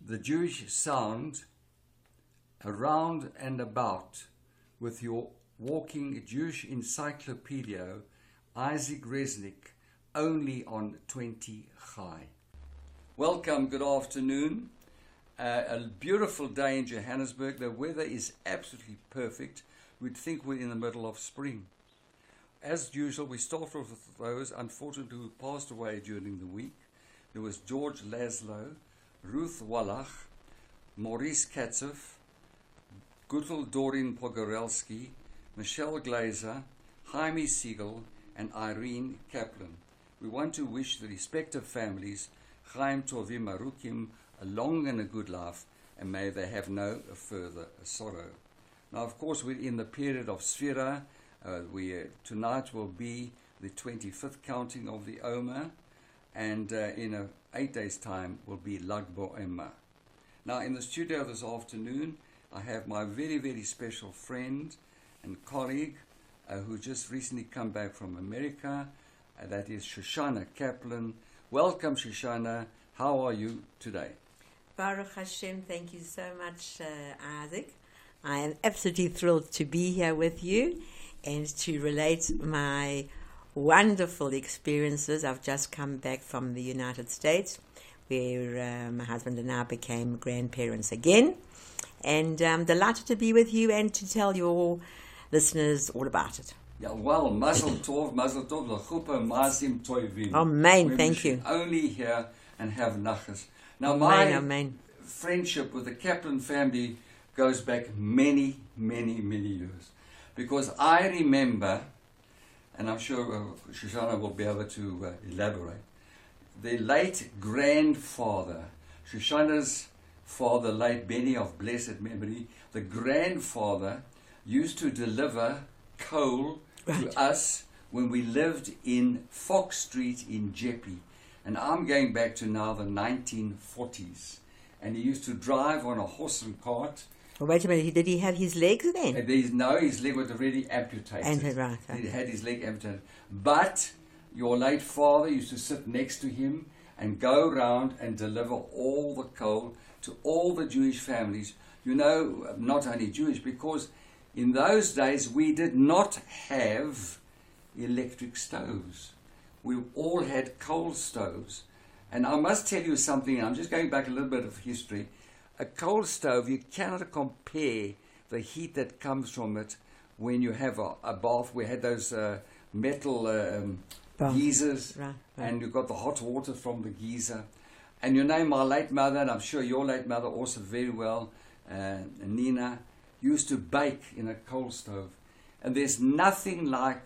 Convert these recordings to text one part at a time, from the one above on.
the Jewish sound around and about with your walking Jewish encyclopedia, isaacrez, only on 20 Chai. Welcome, good afternoon. A beautiful day in Johannesburg. The weather is absolutely perfect. We'd think we're in the middle of spring. As usual, we start off with those, unfortunately, who passed away during the week. There was George Laszlo, Ruth Wallach, Maurice Katzoff, Gutel Dorin Pogorelski, Michelle Glazer, Jaime Siegel, and Irene Kaplan. We want to wish the respective families Chaim Tovim Marukim a long and a good life, and may they have no further sorrow. Now, of course, we're in the period of Sfira. Tonight will be the 25th counting of the Omer, and in 8 days' time will be Lag BaOmer. Now, in the studio this afternoon, I have my very, very special friend and colleague who just recently come back from America. That is Shushan Kaplan. Welcome, Shoshana. How are you today? Baruch Hashem, thank you so much, Isaac. I am absolutely thrilled to be here with you and to relate my wonderful experiences. I've just come back from the United States, where my husband and I became grandparents again. And I'm delighted to be with you and to tell your listeners all about it. Yeah, well, Mazel Tov, L'chupa Masim Toivim. Amen, thank you. Only hear and have nachas. Now, Amen. Friendship with the Kaplan family goes back many, many, many years. Because I remember, and I'm sure Shoshana will be able to elaborate, the late grandfather, Shoshana's father, late Benny of blessed memory, the grandfather used to deliver coal to us when we lived in Fox Street in Jeppe. And I'm going back to now the 1940s. And he used to drive on a horse and cart. Well, wait a minute, did he have his legs then? No, his leg was already amputated. Right. He had his leg amputated. But your late father used to sit next to him and go around and deliver all the coal to all the Jewish families. You know, not only Jewish, because in those days we did not have electric stoves. We all had coal stoves. And I must tell you something, I'm just going back a little bit of history. A coal stove, you cannot compare the heat that comes from it when you have a bath. We had those metal geysers, right. And you got the hot water from the geyser. And you know, my late mother, and I'm sure your late mother also very well, Nina, used to bake in a coal stove. And there's nothing like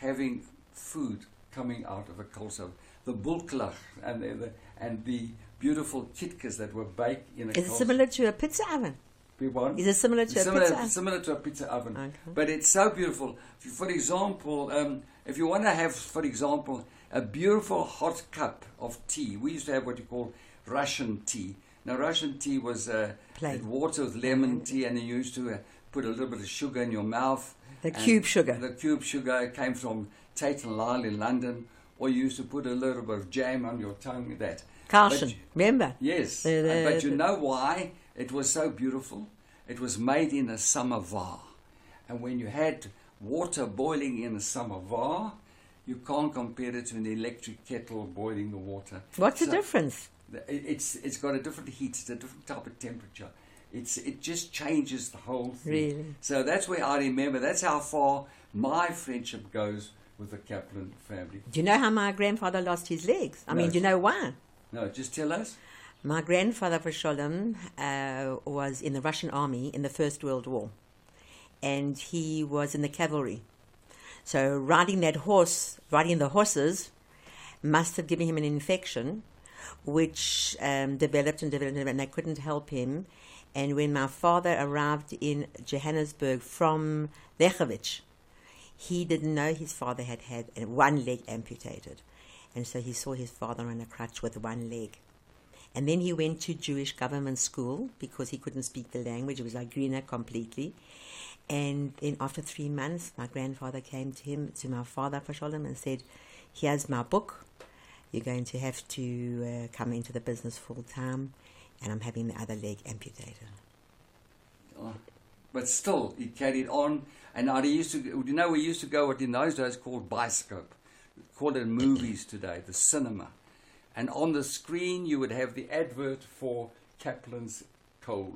having food coming out of a coal stove. The bulklach and the beautiful kitkas that were baked in a coal stove. Is it similar to a pizza oven? Is it similar to a pizza oven? Similar to a pizza oven. Okay. But it's so beautiful. For example, if you want to have, for example, a beautiful hot cup of tea. We used to have what you call Russian tea. Now, Russian tea was water with lemon tea, and you used to put a little bit of sugar in your mouth. The cube sugar. The cube sugar came from Tate and Lyle in London, or you used to put a little bit of jam on your tongue. Carlson, remember? Yes. But you know why it was so beautiful? It was made in a samovar. And when you had water boiling in a samovar, you can't compare it to an electric kettle boiling the water. What's the difference? It's got a different heat, it's a different type of temperature. It just changes the whole thing. Really? So that's where I remember, that's how far my friendship goes with the Kaplan family. Do you know how my grandfather lost his legs? I mean, do you know why? No, just tell us. My grandfather, for Sholem, was in the Russian army in the First World War. And he was in the cavalry. So riding the horses must have given him an infection, which developed and they couldn't help him. And when my father arrived in Johannesburg from Lechovich, he didn't know his father had one leg amputated. And so he saw his father on a crutch with one leg. And then he went to Jewish government school because he couldn't speak the language. It was like Greener completely. And then after 3 months, my grandfather came to my father, for Sholem, and said, here's my book. You're going to have to come into the business full time. and I'm having the other leg amputated. But still, he carried on. And we used to go what in those days called Bioscope. We call it movies today, the cinema. And on the screen, you would have the advert for Kaplan's coal.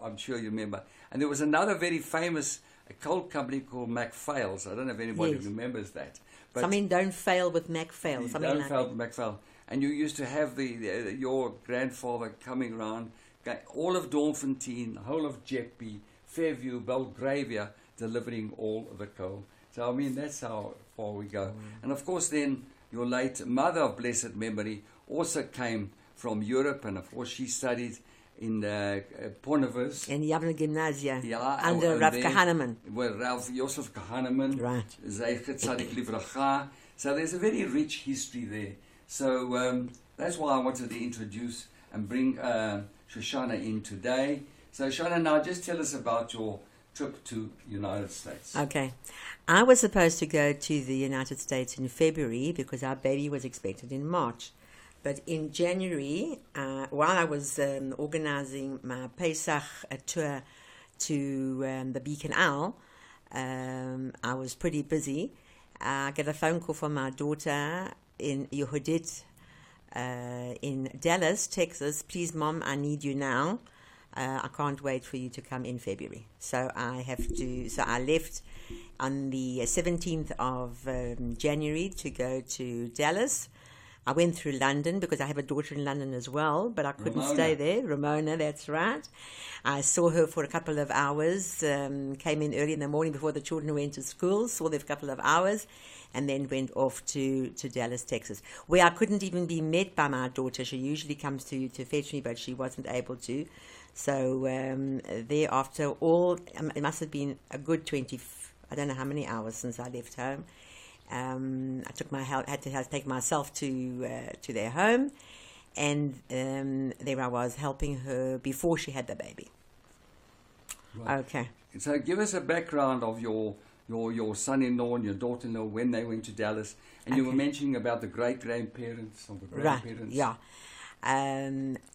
I'm sure you remember. And there was another very famous coal company called MacPhail's. I don't know if anybody remembers that. But something don't fail with MacPhail. Don't fail with MacPhail. And you used to have your grandfather coming around, all of Dormfontein, the whole of Jeppe, Fairview, Belgravia, delivering all of the coal. So, I mean, that's how far we go. And, of course, then your late mother of blessed memory also came from Europe, and, of course, she studied in Ponevers. In Javne Gymnasia, yeah, under Rav Kahaneman. Well, Rav Yosef Kahaneman. Right. Zeichet Tzadik Livracha. So there's a very rich history there. So that's why I wanted to introduce and bring Shoshana in today. So, Shoshana, now just tell us about your trip to United States. Okay. I was supposed to go to the United States in February because our baby was expected in March. But in January, while I was organizing my Pesach tour to the Beacon Owl, I was pretty busy. I got a phone call from my daughter in Yehudit in Dallas, Texas. Please, Mom, I need you now. I can't wait for you to come in February. So I left on the 17th of January to go to Dallas. I went through London because I have a daughter in London as well, but I couldn't stay there. Ramona, that's right. I saw her for a couple of hours, came in early in the morning before the children went to school, saw them for a couple of hours, and then went off to Dallas, Texas, where I couldn't even be met by my daughter. She usually comes to fetch me, but she wasn't able to. So thereafter, it must have been a good 20, I don't know how many hours since I left home. I had to take myself to their home, and there I was helping her before she had the baby. Right. Okay. So give us a background of your son-in-law and your daughter-in-law when they went to Dallas, and you were mentioning about the great-grandparents or the grandparents. Right. Yeah.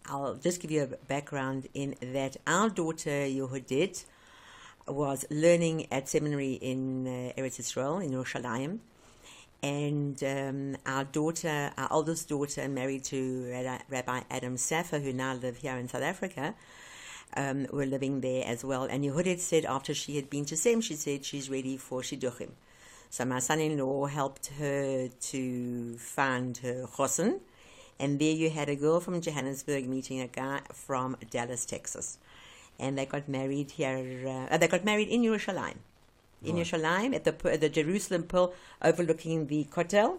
I'll just give you a background in that our daughter Yehudit was learning at seminary in Eretz Yisrael, in Yerushalayim. And our oldest daughter, married to Rabbi Adam Safer, who now live here in South Africa, were living there as well. And Yehudit said after she had been to Sem, she said she's ready for Shidduchim. So my son-in-law helped her to find her chosen. And there you had a girl from Johannesburg meeting a guy from Dallas, Texas. And they got married here. They got married in Yerushalayim. In Yerushalayim, at the Jerusalem Pearl overlooking the Kotel.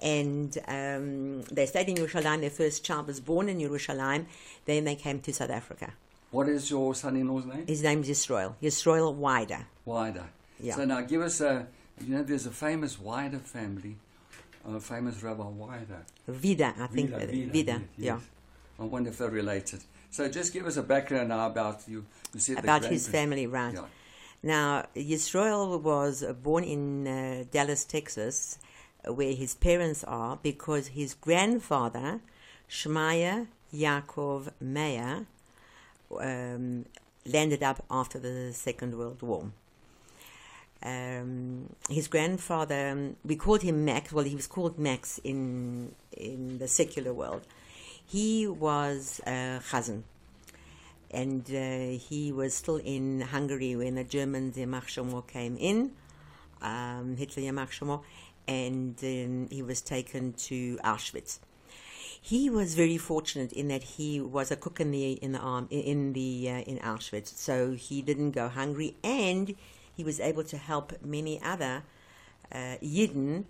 And they stayed in Yerushalayim. Their first child was born in Yerushalayim. Then they came to South Africa. What is your son-in-law's name? His name is Yisroel Wider. Wider. Yeah. So now give us there's a famous Wider family, a famous Rabbi Wider. Vida, I think. Vida, yes. I wonder if they're related. So just give us a background now about you said about his family, right. Yeah. Now, Yisroel was born in Dallas, Texas, where his parents are, because his grandfather, Shmaya Yaakov Meir, landed up after the Second World War. His grandfather, we called him Max. Well, he was called Max in the secular world. He was Chazan. And he was still in Hungary when the Germans, Yamach Shomo, came in, Hitler Yamach Shomo, and he was taken to Auschwitz. He was very fortunate in that he was a cook in Auschwitz, so he didn't go hungry, and he was able to help many other Yidden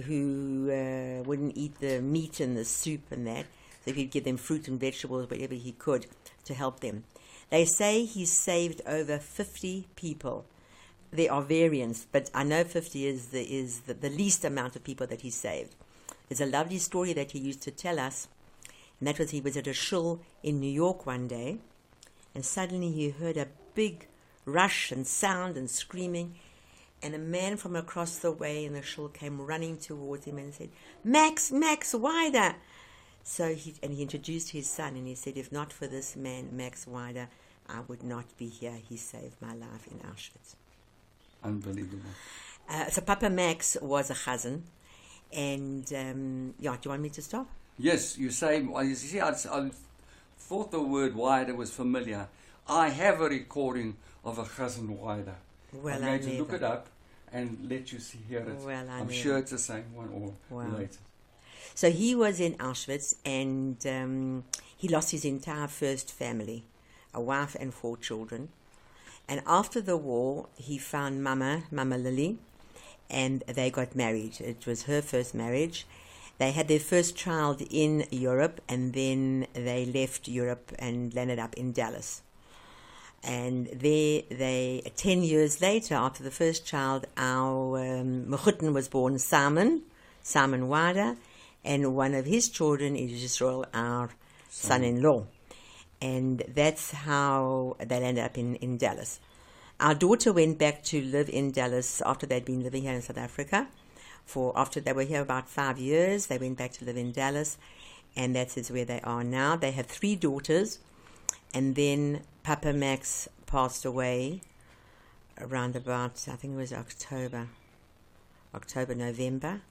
who wouldn't eat the meat and the soup and that. So he'd give them fruit and vegetables, whatever he could, to help them. They say he saved over 50 people. There are variants, but I know 50 is the least amount of people that he saved. There's a lovely story that he used to tell us, and that was he was at a shul in New York one day, and suddenly he heard a big rush and sound and screaming, and a man from across the way in the shul came running towards him and said, Max, Wider. So he introduced his son, and he said, if not for this man, Max Wider, I would not be here. He saved my life in Auschwitz. Unbelievable. So Papa Max was a chazan, and do you want me to stop? Yes, you say, well, you see, I thought the word wider was familiar. I have a recording of a chazan wider. Well, I'm going to look it up and let you hear it. Well, I'm sure it's the same one or related. So he was in Auschwitz, and he lost his entire first family, a wife and 4 children. And after the war, he found Mama Lily, and they got married. It was her first marriage. They had their first child in Europe, and then they left Europe and landed up in Dallas. And there, 10 years later, after the first child, our Mechutin was born, Simon Wider, and one of his children is Yisrael, our son-in-law. And that's how they landed up in Dallas. Our daughter went back to live in Dallas after they'd been living here in South Africa. After they were here about 5 years, they went back to live in Dallas, and that is where they are now. They have 3 daughters, and then Papa Max passed away around about, I think it was November,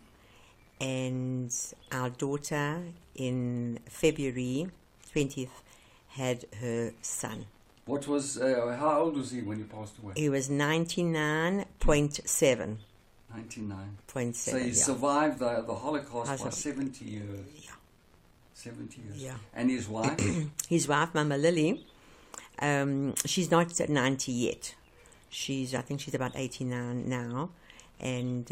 and our daughter in February 20th had her son. What was, how old was he when he passed away? He was 99.7. 99.7. So he survived the Holocaust for 70 years. Yeah. 70 years. Yeah. And his wife? His wife, Mama Lily, she's not 90 yet. I think she's about 89 now. And,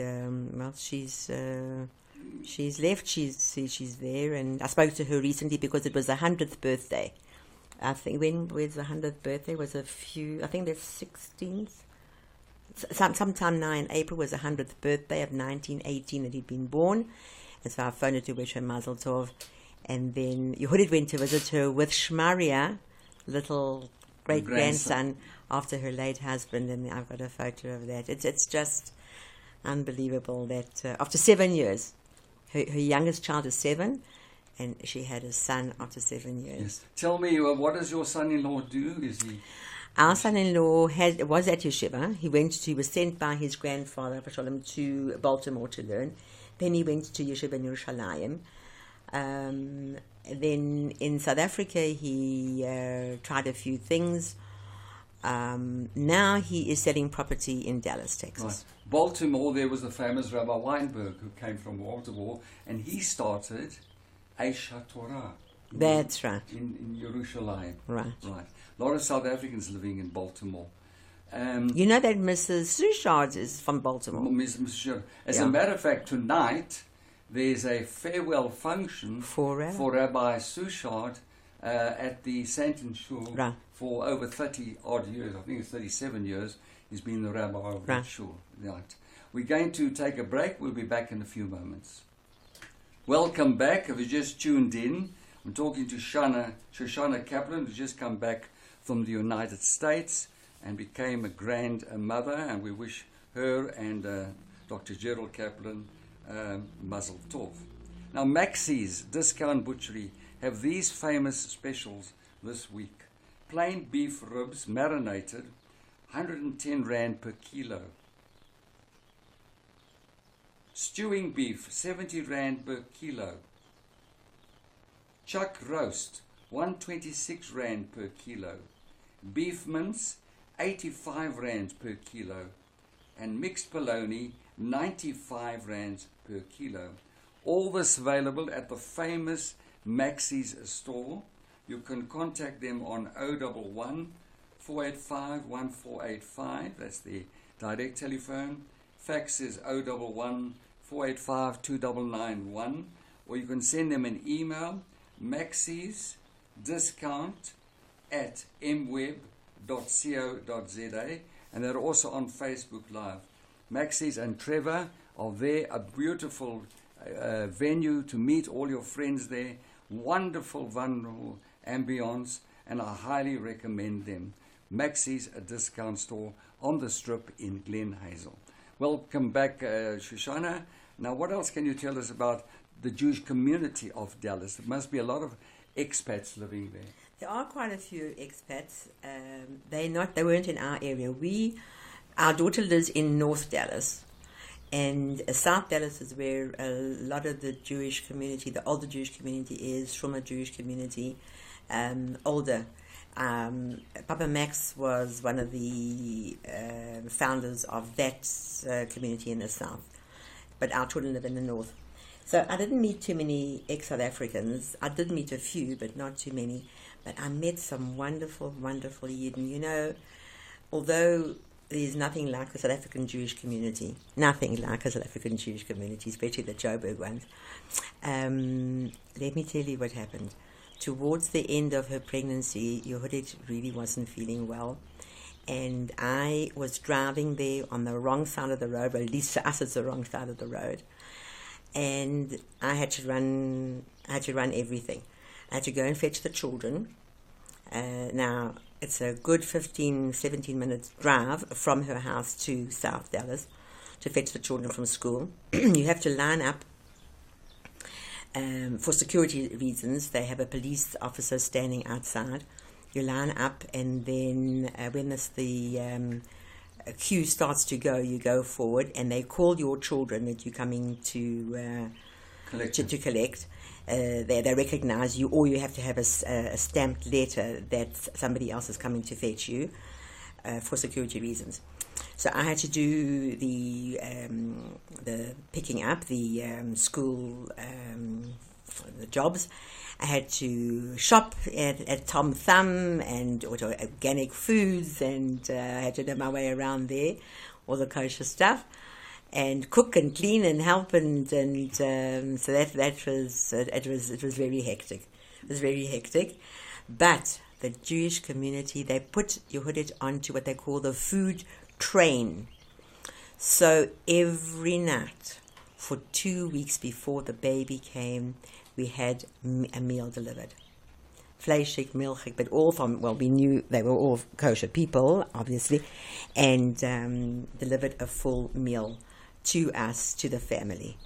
she's left. She's there. And I spoke to her recently because it was the 100th birthday. I think when was the 100th birthday? Was I think the 16th. Sometime now in April was the 100th birthday of 1918 that he'd been born. And so I phoned her to wish her Mazel Tov. And then Yehudit went to visit her with Shmaria, little great-grandson, after her late husband. And I've got a photo of that. It's just unbelievable that after 7 years, her youngest child is 7, and she had a son after 7 years. Yes. Tell me, what does your son-in-law do? Is he... Our son-in-law was at Yeshiva. He was sent by his grandfather, Shalom, to Baltimore to learn. Then he went to Yeshiva in Yerushalayim. Then in South Africa, he tried a few things. Now he is selling property in Dallas, Texas. Right. Baltimore, there was the famous Rabbi Weinberg who came from Baltimore, and he started Aish HaTorah. That's right. In Yerushalayim. Right. Right. A lot of South Africans living in Baltimore. You know that Mrs. Shushan is from Baltimore. As a matter of fact, tonight there's a farewell function for Rabbi Shushan at the Santon Shul for over 30 odd years. I think it's 37 years. He's been the rabbi of that shul. Right. We're going to take a break. We'll be back in a few moments. Welcome back. If you just tuned in, I'm talking to Shushan Kaplan, who's just come back from the United States and became a grandmother, and we wish her and Dr. Gerald Kaplan Mazel Tov. Now, Maxie's Discount Butchery have these famous specials this week. Plain beef ribs, marinated, 110 Rand per kilo. Stewing beef, 70 Rand per kilo. Chuck roast, 126 Rand per kilo. Beef mince, 85 Rand per kilo. And mixed bologna, 95 Rand per kilo. All this available at the famous Maxie's store. You can contact them on 011 485 1485. That's the direct telephone. Fax is 011 485 2991. Or you can send them an email, maxiesdiscount@mweb.co.za, and they're also on Facebook Live. Maxie's and Trevor are there, a beautiful venue to meet all your friends there. Wonderful, vulnerable ambience, and I highly recommend them. Maxie's, a discount store on the strip in Glen Hazel. Welcome back, Shoshana. Now, what else can you tell us about the Jewish community of Dallas? There must be a lot of expats living there. There are quite a few expats. They weren't in our area. Our daughter lives in North Dallas, and South Dallas is where a lot of the Jewish community, the older Jewish community, is from a Jewish community, older. Papa Max was one of the founders of that community in the South, but our children live in the North. So I didn't meet too many ex-South Africans. I did meet a few, but not too many. But I met some wonderful, wonderful Yidden. You know, although there's nothing like the South African Jewish community, nothing like a South African Jewish community, especially the Joburg ones. Let me tell you what happened. Towards the end of her pregnancy, Yehudit really wasn't feeling well. And I was driving there on the wrong side of the road, well, at least for us it's the wrong side of the road. And I had to run everything. I had to go and fetch the children. Now, it's a good 15, 17 minutes drive from her house to South Dallas to fetch the children from school. You have to line up for security reasons. They have a police officer standing outside. You line up, and then when the queue starts to go, you go forward, and they call your children that you're coming to collect. They recognize you, or you have to have a stamped letter that somebody else is coming to fetch you for security reasons. So I had to do the picking up, the school, the jobs. I had to shop at Tom Thumb and organic foods, and I had to know my way around there, all the kosher stuff, and cook and clean and help, and so that was it was very hectic. It was very hectic, but the Jewish community, they put Yehudit onto what they call the food train. So every night for 2 weeks before the baby came, we had a meal delivered. Fleischig, milchig, but all from, well, we knew they were all kosher people, obviously, and delivered a full meal to us, to the family.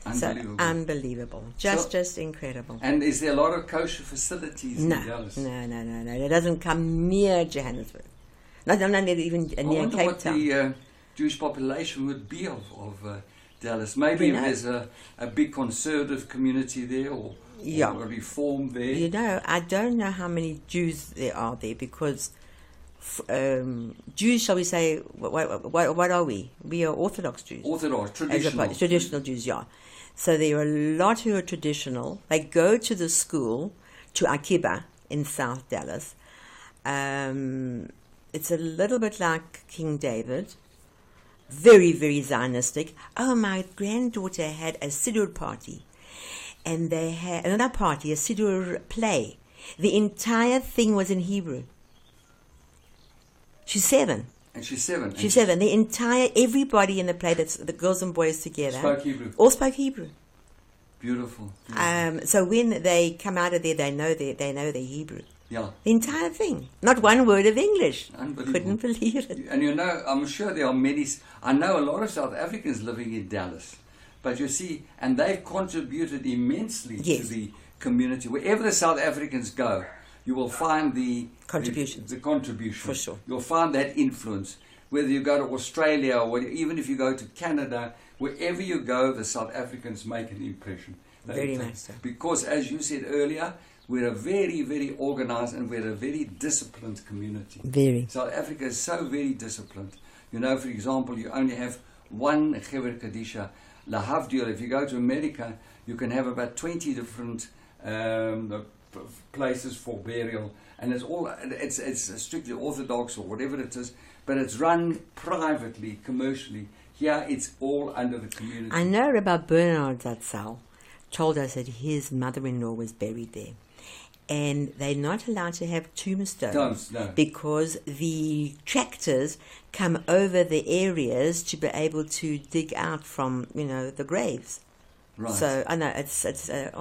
Unbelievable. So, unbelievable. Just incredible. And is there a lot of kosher facilities in Dallas? No. It doesn't come near Johannesburg. Not even near Cape Town. I wonder what the Jewish population would be of Dallas. Maybe if there's a big conservative community there, or a reform there. You know, I don't know how many Jews there are there, because Jews, shall we say, what are we? We are Orthodox Jews. Orthodox, traditional. Traditional Jews, yeah. So there are a lot who are traditional. They go to the school, to Akiba in South Dallas. It's a little bit like King David. Very, very Zionistic. Oh, my granddaughter had a Siddur party. And they had another party, a Siddur play. The entire thing was in Hebrew. She's 7. And she's 7. She's 7. Everybody in the play, that's the girls and boys together, spoke Hebrew. All spoke Hebrew. Beautiful. So when they come out of there, they know their Hebrew. Yeah. The entire thing. Not one word of English. Unbelievable. Couldn't believe it. And you know, I'm sure there are many. I know a lot of South Africans living in Dallas. But you see, and they've contributed immensely to the community. Wherever the South Africans go, you will find the contribution. The contribution. For sure. You'll find that influence. Whether you go to Australia or even if you go to Canada, wherever you go, the South Africans make an impression. Very much so. Because as you said earlier, we're a very, very organized and we're a very disciplined community. Very. South Africa is so very disciplined. You know, for example, you only have one Gever Kadisha. Lahavdil, if you go to America, you can have about 20 different places for burial, and it's strictly Orthodox or whatever it is, but it's run privately, commercially. Here, it's all under the community. I know Rabbi Bernard Zatzal told us that his mother-in-law was buried there, and they're not allowed to have tombstones because the tractors come over the areas to be able to dig out from, the graves. Right. So I know it's such a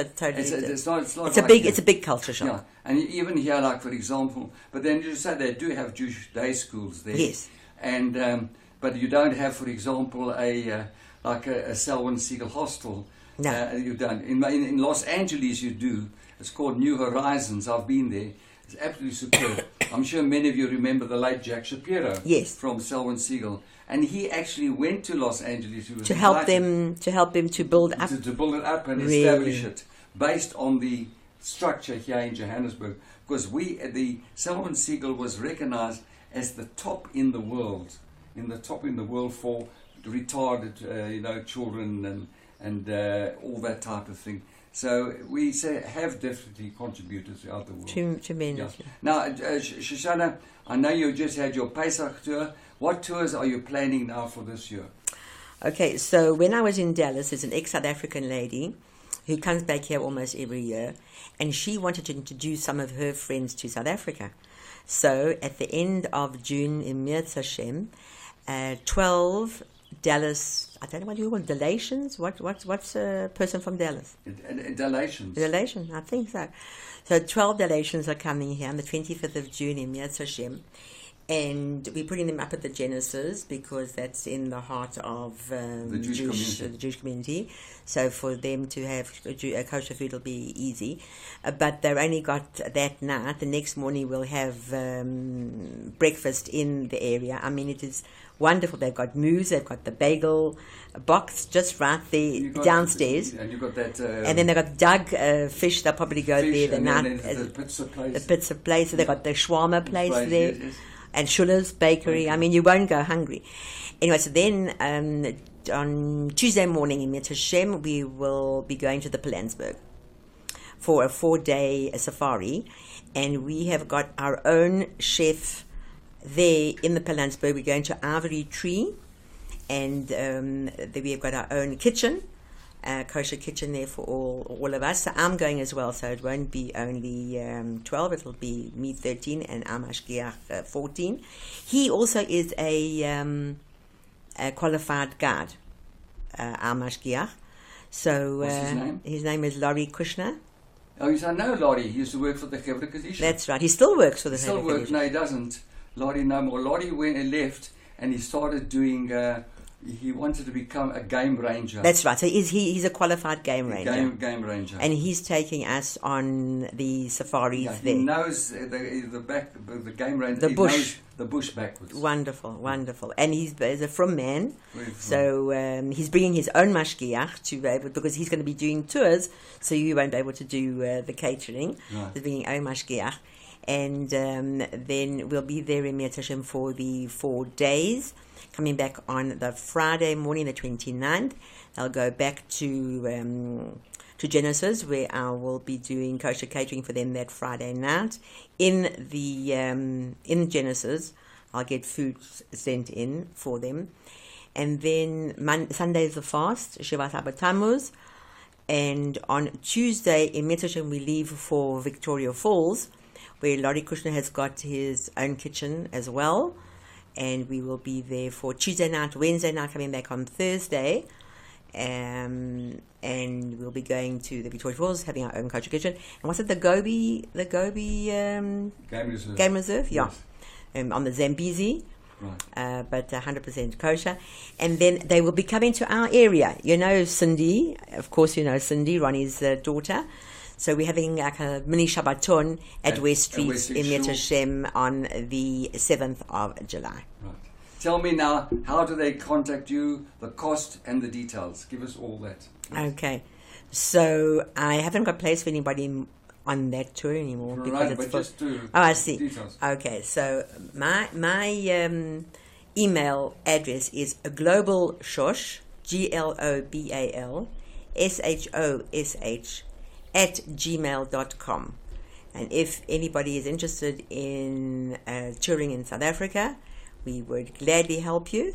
totally. It's a big culture shock. Yeah, and even here, like for example, but then you say they do have Jewish day schools there. Yes. And but you don't have, for example, a Selwyn Siegel hostel. No. You don't. In Los Angeles, you do. It's called New Horizons. I've been there. It's absolutely superb. I'm sure many of you remember the late Jack Shapiro. Yes. From Selwyn Siegel, and he actually went to Los Angeles. He was to help them to build up to build it up and really establish it based on the structure here in Johannesburg. Because the Selwyn Siegel was recognized as the top in the world, for retarded, children and all that type of thing. So we have definitely contributed throughout the world. Tremendously. Yeah. Now, Shoshana, I know you just had your Pesach tour. What tours are you planning now for this year? Okay, so when I was in Dallas, there's an ex-South African lady who comes back here almost every year, and she wanted to introduce some of her friends to South Africa. So at the end of June in Mirz Hashem, 12 Dallas, I don't know what you call Delations. What's a person from Dallas? Delations. Delation, I think so. So 12 Delations are coming here on the 25th of June in Mirz Hashem. And we're putting them up at the Genesis because that's in the heart of the Jewish community. So for them to have kosher food will be easy. But they've only got that night. The next morning we'll have breakfast in the area. I mean, it is wonderful. They've got mousse, they've got the bagel box just right there downstairs. And you've got that... and then they've got Doug fish. They'll probably go there the night. The pizza place. The pizza place. So they've got the shawarma place there. Yes. And Schuller's Bakery. I mean, you won't go hungry. Anyway, so then on Tuesday morning in Mirz Hashem, we will be going to the Pilanesberg for a 4-day safari. And we have got our own chef there in the Pilanesberg. We're going to Ivory Tree. And we have got our own kitchen, kosher kitchen there for all of us. So I'm going as well, so it won't be only 12, it'll be me 13 and Amashgiach 14. He also is a qualified guide, Amashgiach. So what's his name? His name is Laurie Kushner. Oh, I know Laurie. He used to work for the Chevra Kadisha. That's right. He still works for the Chevra Kadisha. No, he doesn't. Laurie no more. Laurie went and left, and he started doing... he wanted to become a game ranger. That's right. So he's a qualified game ranger. Game ranger. And he's taking us on the safaris there. He knows the game ranger. The bush. Knows the bush backwards. Wonderful, wonderful. And he's a from man. So he's bringing his own mashgiach to be able, because he's going to be doing tours, so you won't be able to do the catering. Right. He's bringing own mashgiach. And then we'll be there in Mirz Hashem for the 4 days. Coming back on the Friday morning, the 29th, I'll go back to Genesis, where I will be doing kosher catering for them that Friday night. In Genesis, I'll get food sent in for them, and then Sunday is the fast, Shivat Abba Tammuz, and on Tuesday in Mirz Hashem we leave for Victoria Falls, where Laurie Kushner has got his own kitchen as well. And we will be there for Tuesday night, Wednesday night, coming back on Thursday. And we'll be going to the Victoria Falls, having our own kosher kitchen. And what's it, the Gobi Game Reserve? Yeah. Yes. On the Zambezi. Right. But 100% kosher. And then they will be coming to our area. You know Cindy, of course you know Cindy, Ronnie's daughter. So we're having like a mini Shabbaton at West Street in Mirz Hashem on the 7th of July. Right. Tell me now, how do they contact you, the cost and the details? Give us all that. Please. Okay. So I haven't got place for anybody on that tour anymore. Right, because it's but just do I see. Details. Okay, so my email address is globalshosh, globalshosh, @gmail.com. And if anybody is interested in touring in South Africa, we would gladly help you.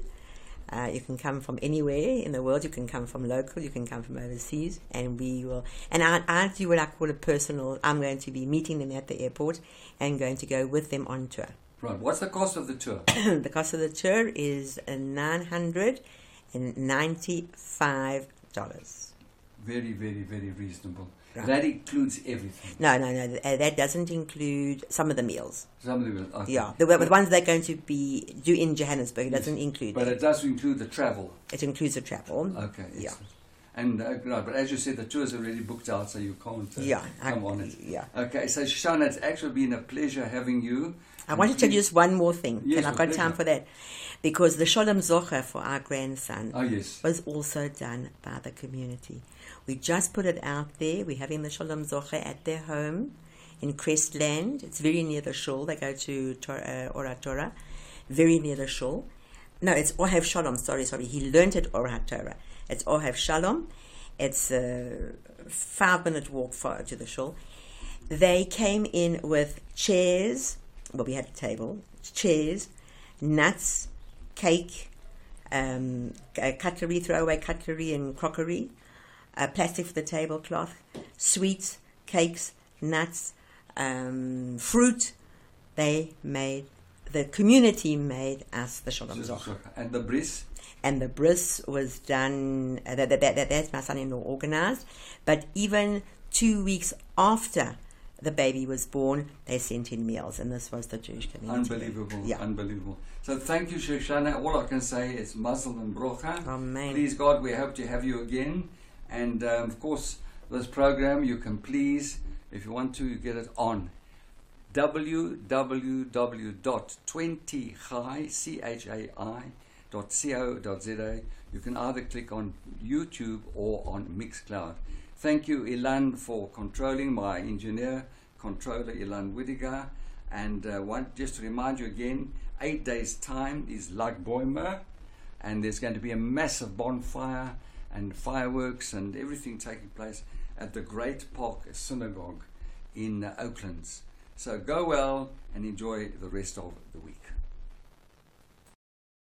You can come from anywhere in the world. You can come from local. You can come from overseas, and we will. And I do what I call a personal. I'm going to be meeting them at the airport and going to go with them on tour. Right. What's the cost of the tour? The cost of the tour is $995. Very, very, very reasonable. Right. That includes everything. No. That doesn't include some of the meals. Some of the meals. Okay. Yeah, the ones they're going to do in Johannesburg. It doesn't include. But it does include the travel. It includes the travel. Okay. Yeah. And no, but as you said, the tour's already booked out, so you can't come on it. Yeah. Okay, so Shushan, it's actually been a pleasure having you. I want to tell you just one more thing. Yes, and I've got pleasure. time for that. Because the Sholem Zocher for our grandson yes. was also done by the community. We just put it out there. We're having the Sholem Zocher at their home in Crestland. It's very near the shul. They go to Orat Torah. Very near the shul. No, it's Ohev Shalom. Sorry. He learned at Orat Torah. It's Ohev Shalom. It's a 5-minute walk to the shul. They came in with chairs. Well, we had a table. Chairs, nuts, cake, cutlery, throwaway cutlery and crockery, plastic for the tablecloth, sweets, cakes, nuts, fruit. The community made us the Sholem Zocher. And the bris? And the bris was done, that's my son-in-law organized, but even 2 weeks after the baby was born, they sent in meals, and this was the Jewish community. Unbelievable, yeah. Unbelievable. So thank you, Shoshana. All I can say is mazel and brocha. Amen. Please, God, we hope to have you again. And, of course, this program, you can please, if you want to, get it on www.20chai.co.za. You can either click on YouTube or on Mixcloud. Thank you, Ilan, for controlling, my engineer, controller, Ilan Widiger. And just to remind you again, 8 days' time is Lag Boimer, and there's going to be a massive bonfire and fireworks and everything taking place at the Great Park Synagogue in Oaklands. So go well and enjoy the rest of the week.